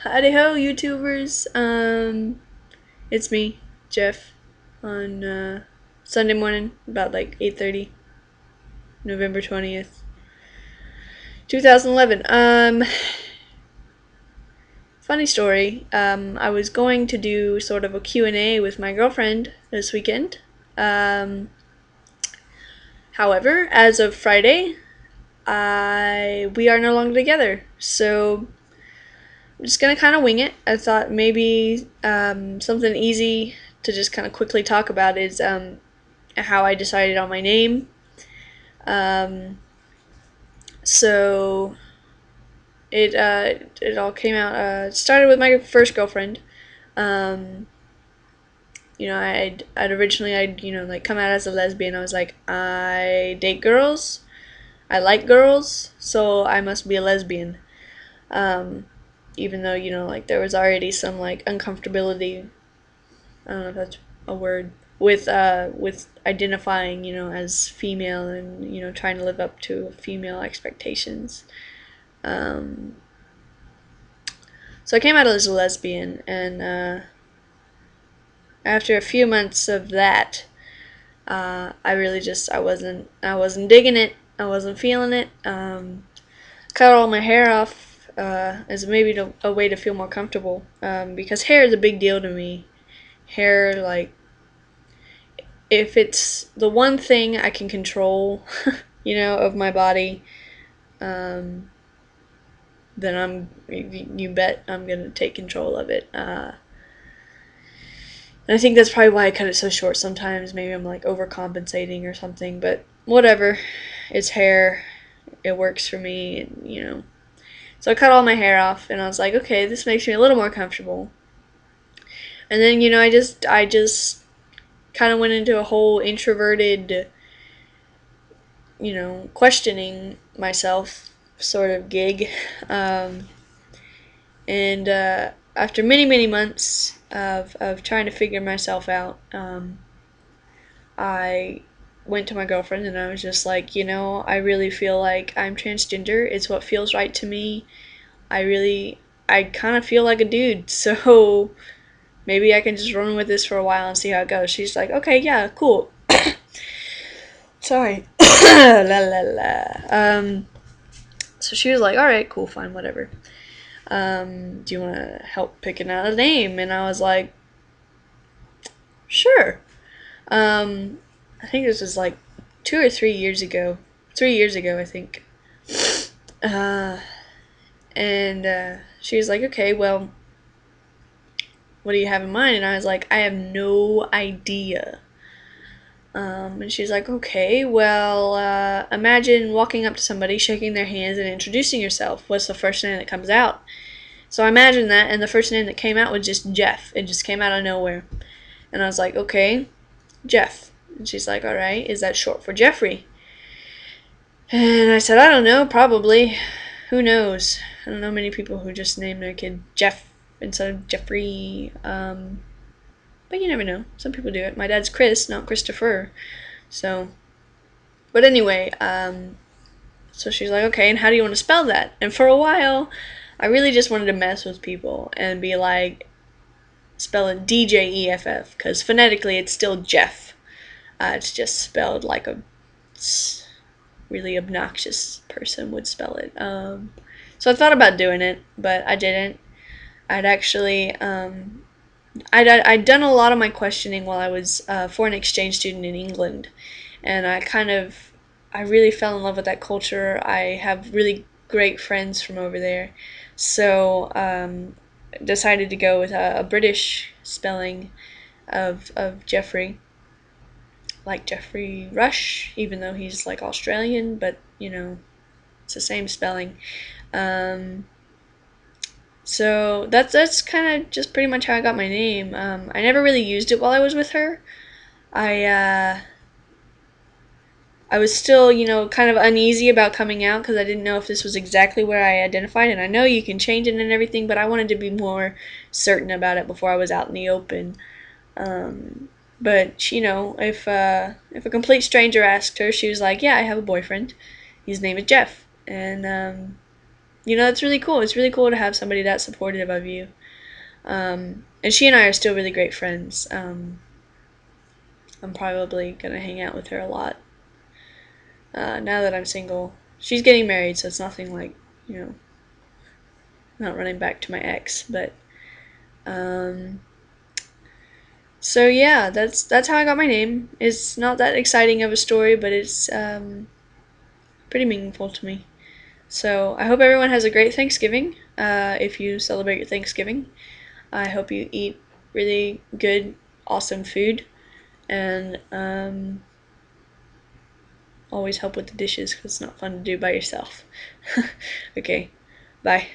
Howdy ho, YouTubers. It's me, Geoff, on Sunday morning, about like 8:30, November 20th, 2011. Funny story. I was going to do sort of a Q&A with my girlfriend this weekend. However, as of Friday, we are no longer together. So I'm just gonna kind of wing it. I thought maybe something easy to just kind of quickly talk about is how I decided on my name. Um, so it all came out. It started with my first girlfriend. Um, I'd originally like come out as a lesbian. I was like, I date girls, I like girls, so I must be a lesbian. Um, Even though like there was already some like uncomfortability. I don't know if that's a word with identifying as female and trying to live up to female expectations. Um, so I came out as a lesbian, and after a few months of that, I really just I wasn't digging it. I wasn't feeling it. Cut all my hair off as maybe a way to feel more comfortable, because hair is a big deal to me. Hair, like, if it's the one thing I can control, of my body, um, then you bet I'm gonna take control of it. And I think that's probably why I cut it so short sometimes. Maybe I'm like overcompensating or something, but whatever. It's hair. It works for me. So I cut all my hair off, and I was like, okay, this makes me a little more comfortable. And then I just kind of went into a whole introverted, questioning myself sort of gig. Um, and after many, many months of trying to figure myself out, I went to my girlfriend and I was just like, I really feel like I'm transgender. It's what feels right to me. I kind of feel like a dude, so maybe I can just run with this for a while and see how it goes. She's like, okay, yeah, cool. Sorry. La la la. So she was like, all right, cool, fine, whatever. Do you want to help picking out a name? And I was like, sure. Um, I think this was like 2 or 3 years ago. 3 years ago, I think. Uh, and she was like, okay, well, what do you have in mind? And I was like, I have no idea. And she's like, okay, well, imagine walking up to somebody, shaking their hands, and introducing yourself. What's the first name that comes out? So I imagined that, and the first name that came out was just Geoff. It just came out of nowhere. And I was like, okay, Geoff. And she's like, all right, is that short for Jeffrey? And I said, I don't know, probably. Who knows? I don't know many people who just name their kid Geoff instead of Jeffrey. But you never know. Some people do it. My dad's Chris, not Christopher. So, but anyway, so she's like, okay, and how do you want to spell that? And for a while, I really just wanted to mess with people and be like, spell it DJEFF, because phonetically it's still Geoff. It's just spelled like a really obnoxious person would spell it. So I thought about doing it, but I didn't. I'd actually, I'd done a lot of my questioning while I was a foreign exchange student in England, and I really fell in love with that culture. I have really great friends from over there, so decided to go with a British spelling of Jeffrey, like Jeffrey Rush, even though he's like Australian, but it's the same spelling. Um, so that's kind of just pretty much how I got my name. I never really used it while I was with her. I I was still, kind of uneasy about coming out because I didn't know if this was exactly where I identified. And I know you can change it and everything, but I wanted to be more certain about it before I was out in the open. But if a complete stranger asked her, she was like, "Yeah, I have a boyfriend. His name is Geoff." And you know, it's really cool. It's really cool to have somebody that supportive of you. And she and I are still really great friends. I'm probably gonna hang out with her a lot now that I'm single. She's getting married, so it's nothing like, you know, not running back to my ex. But um, so yeah, that's how I got my name. It's not that exciting of a story, but it's pretty meaningful to me. So I hope everyone has a great Thanksgiving. If you celebrate your Thanksgiving, I hope you eat really good, awesome food, and always help with the dishes because it's not fun to do by yourself. Okay, bye.